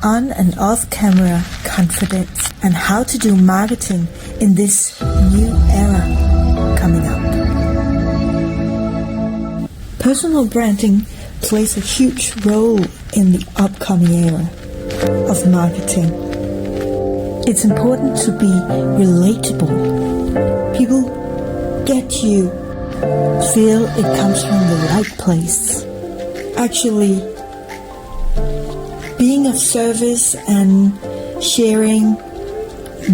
on and off camera confidence and how to do marketing in this new era coming up. Personal branding plays a huge role in the upcoming era of marketing. It's important to be relatable. People get you, feel it comes from the right place. Actually, being of service and sharing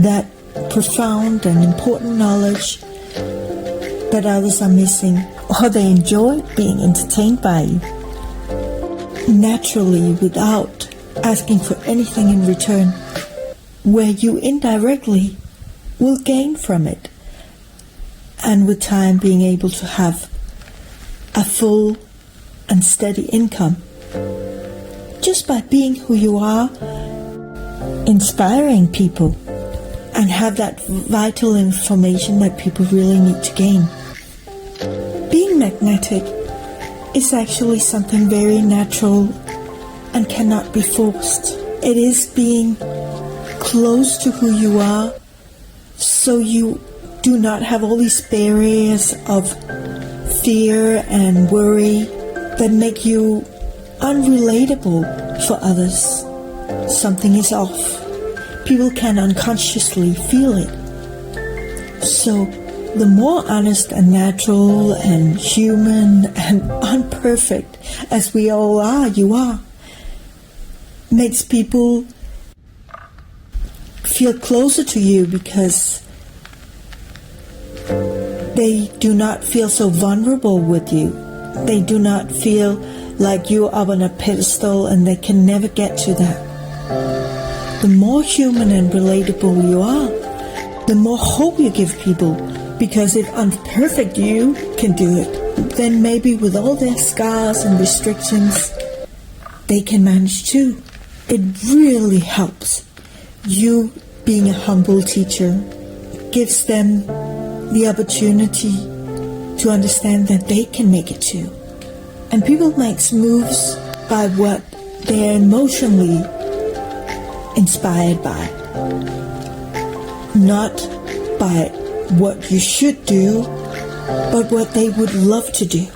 that profound and important knowledge that others are missing, or they enjoy being entertained by you, naturally without asking for anything in return, where you indirectly will gain from it, and with time being able to have a full and steady income just by being who you are, inspiring people, and have that vital information that people really need to gain. Being magnetic is actually something very natural and cannot be forced. It is being close to who you are, so you do not have all these barriers of fear and worry that make you unrelatable for others. Something is off. People can unconsciously feel it. So the more honest and natural and human and unperfect as we all are, you are, makes people feel closer to you because they do not feel so vulnerable with you. They do not feel like you're up on a pedestal and they can never get to that. The more human and relatable you are, the more hope you give people, because if imperfect you can do it, then maybe with all their scars and restrictions, they can manage too. It really helps. You being a humble teacher gives them the opportunity to understand that they can make it too. And people make moves by what they're emotionally inspired by, not by what you should do, but what they would love to do.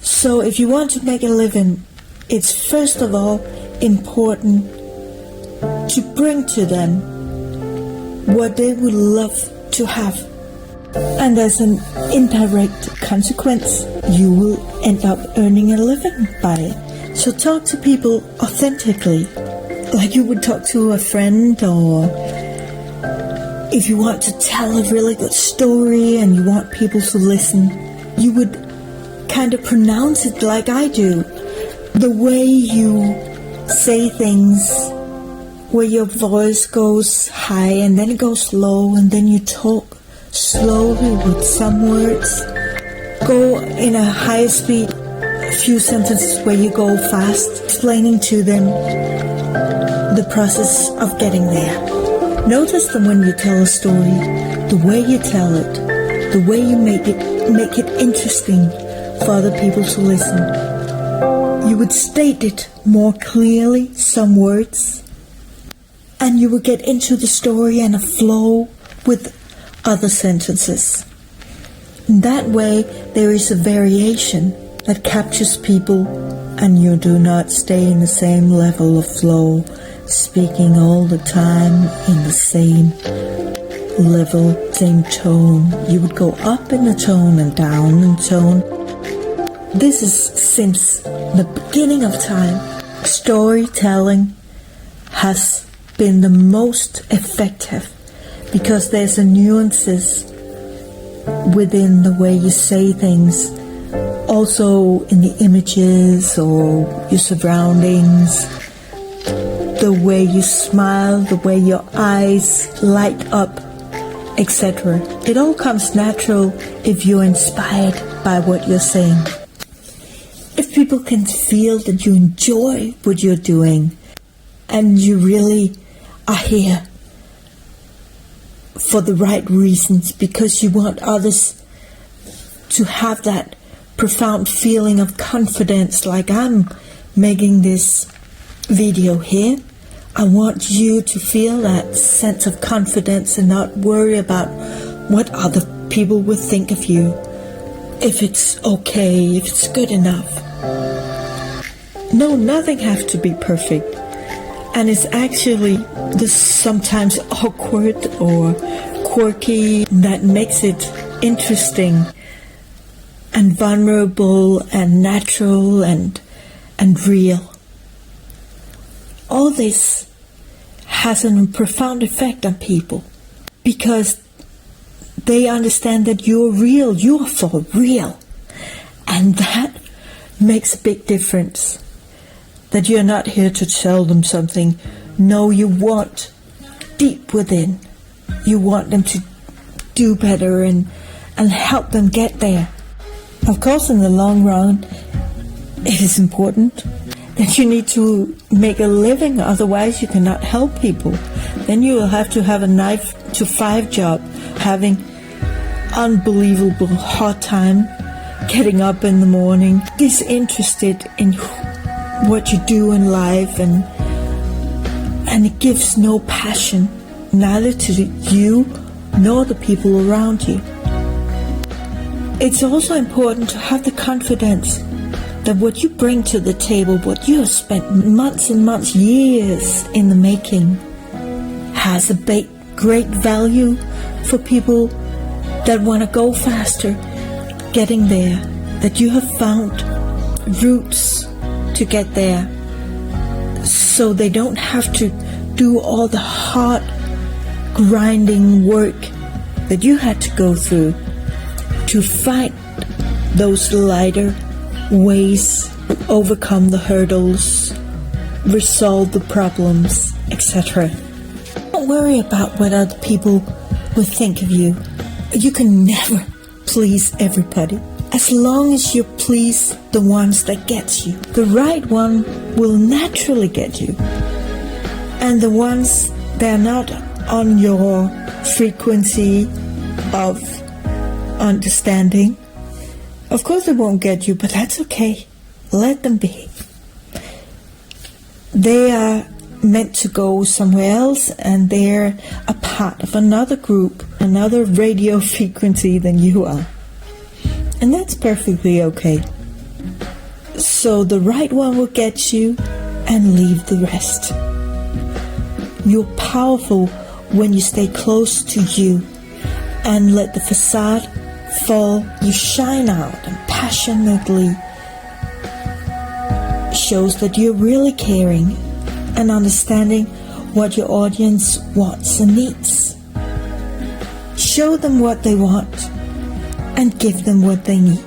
So if you want to make a living, it's first of all important to bring to them what they would love to have. And as an indirect consequence, you will end up earning a living by it. So talk to people authentically, like you would talk to a friend, or if you want to tell a really good story and you want people to listen, you would kind of pronounce it like I do. The way you say things, where your voice goes high and then it goes low, and then you talk slowly with some words, go in a higher speed, a few sentences where you go fast, explaining to them the process of getting there. Notice that when you tell a story, the way you tell it, the way you make it interesting for other people to listen. You would state it more clearly, some words, and you would get into the story and a flow with other sentences. In that way, there is a variation that captures people, and you do not stay in the same level of flow, speaking all the time in the same level, same tone. You would go up in the tone and down in tone. This is since the beginning of time. Storytelling has been the most effective because there's a nuances within the way you say things, also in the images or your surroundings, the way you smile, the way your eyes light up, etc. It all comes natural if you're inspired by what you're saying. If people can feel that you enjoy what you're doing and you really are here for the right reasons, because you want others to have that profound feeling of confidence, like I'm making this video here, I want you to feel that sense of confidence and not worry about what other people will think of you. If it's okay, if it's good enough. No, nothing has to be perfect. And it's actually this sometimes awkward or quirky that makes it interesting and vulnerable and natural and real. All this has a profound effect on people because they understand that you're real, you're for real. And that makes a big difference. That you're not here to tell them something. No, you want deep within. You want them to do better and help them get there. Of course, in the long run, it is important that you need to make a living. Otherwise, you cannot help people. Then you will have to have a 9-to-5 job, having unbelievable hard time getting up in the morning, disinterested in what you do in life, and it gives no passion, neither to you nor the people around you. It's also important to have the confidence that what you bring to the table, what you have spent months and months, years in the making, has a great value for people that want to go faster, getting there, that you have found routes to get there, so they don't have to do all the hard grinding work that you had to go through to fight those lighter ways, overcome the hurdles, resolve the problems, etc. Don't worry about what other people will think of you. You can never please everybody. As long as you please the ones that get you, the right one will naturally get you. And the ones that are not on your frequency of understanding, of course they won't get you, but that's okay. Let them be. They are meant to go somewhere else, and they're a part of another group, another radio frequency than you are. And that's perfectly okay. So the right one will get you and leave the rest. You're powerful when you stay close to you and let the facade fall. You shine out and passionately shows that you're really caring and understanding what your audience wants and needs. Show them what they want and give them what they need.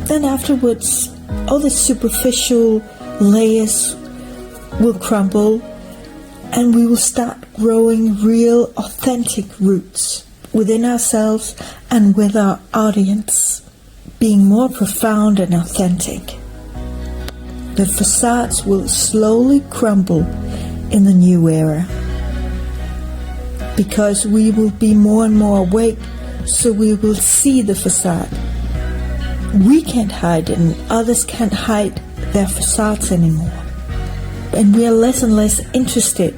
Then afterwards, all the superficial layers will crumble, and we will start growing real, authentic roots within ourselves and with our audience, being more profound and authentic. The facades will slowly crumble in the new era, because we will be more and more awake, so we will see the facade. We can't hide it, and others can't hide their facades anymore. And we are less and less interested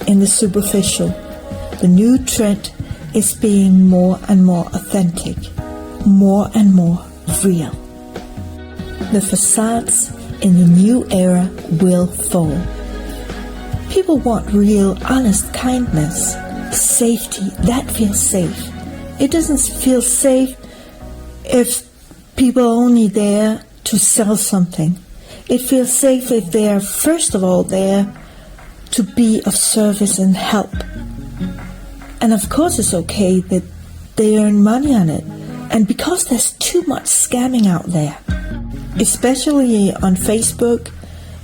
in the superficial. The new trend is being more and more authentic, more and more real. The facades in the new era will fall. People want real, honest kindness, safety. That feels safe. It doesn't feel safe if people are only there to sell something. It feels safe if they are, first of all, there to be of service and help. And of course it's okay that they earn money on it. And because there's too much scamming out there, especially on Facebook,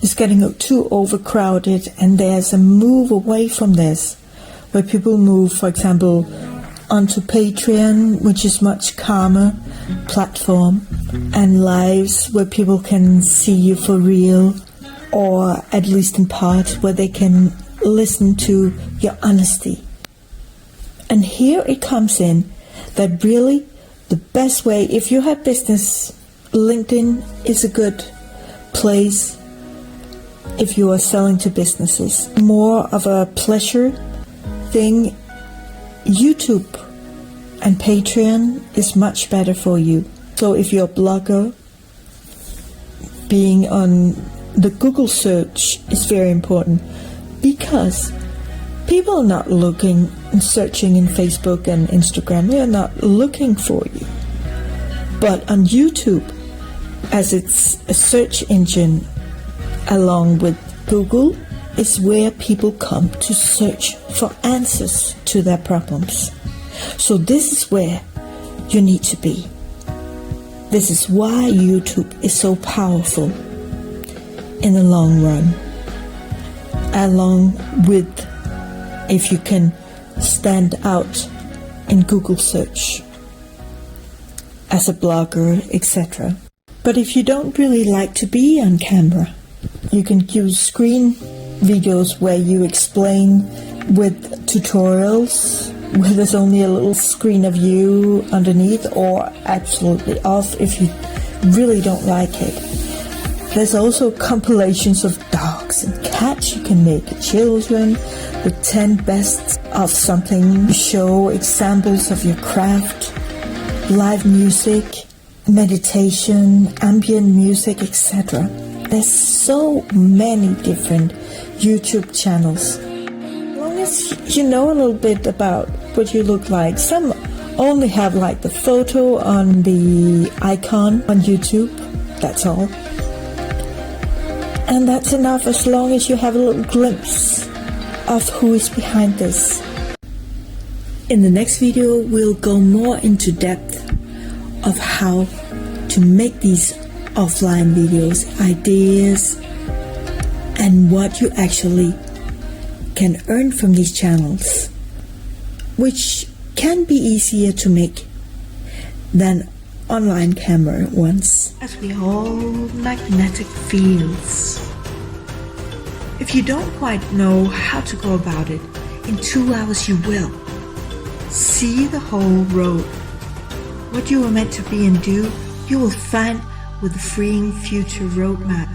it's getting too overcrowded, and there's a move away from this, where people move, for example, onto Patreon, which is much calmer platform, and lives where people can see you for real, or at least in part where they can listen to your honesty. And here it comes in that really the best way, if you have business, LinkedIn is a good place if you are selling to businesses. More of a pleasure thing, YouTube and Patreon is much better for you. So if you're a blogger, being on the Google search is very important, because people are not looking and searching in Facebook and Instagram. They are not looking for you. But on YouTube, as it's a search engine along with Google, is where people come to search for answers to their problems. So this is where you need to be. This is why YouTube is so powerful in the long run, along with if you can stand out in Google search as a blogger, etc. But if you don't really like to be on camera, you can use screen videos where you explain with tutorials, where there's only a little screen of you underneath, or absolutely off if you really don't like it. There's also compilations of dogs and cats you can make, children, the 10 best of something, show examples of your craft, live music, meditation, ambient music, etc. There's so many different YouTube channels. As long as you know a little bit about what you look like. Some only have like the photo on the icon on YouTube, that's all. And that's enough, as long as you have a little glimpse of who is behind this. In the next video, we'll go more into depth of how to make these offline videos, ideas, and what you actually can earn from these channels, which can be easier to make than online camera ones. As we all magnetic fields. If you don't quite know how to go about it, in 2 hours you will. See the whole road. What you were meant to be and do, you will find with the Freeing Future Roadmap,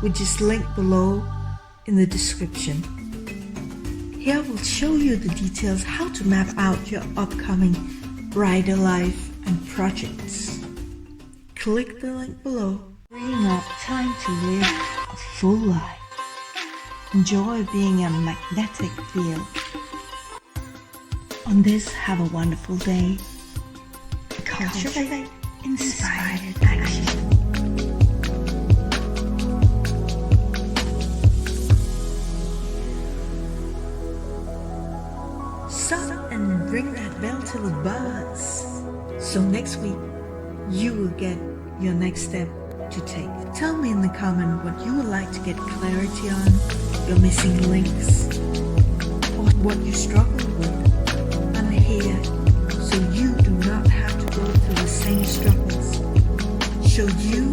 which is linked below in the description. Here I will show you the details how to map out your upcoming brighter life and projects. Click the link below. Freeing up time to live a full life. Enjoy being a magnetic field. On this, have a wonderful day. Cultivate inspired action. Stop and ring that bell till it buzz. So next week, you will get your next step to take. Tell me in the comment what you would like to get clarity on, your missing links, or what you struggle with. I'm here so you do not have to go through the same struggles. So you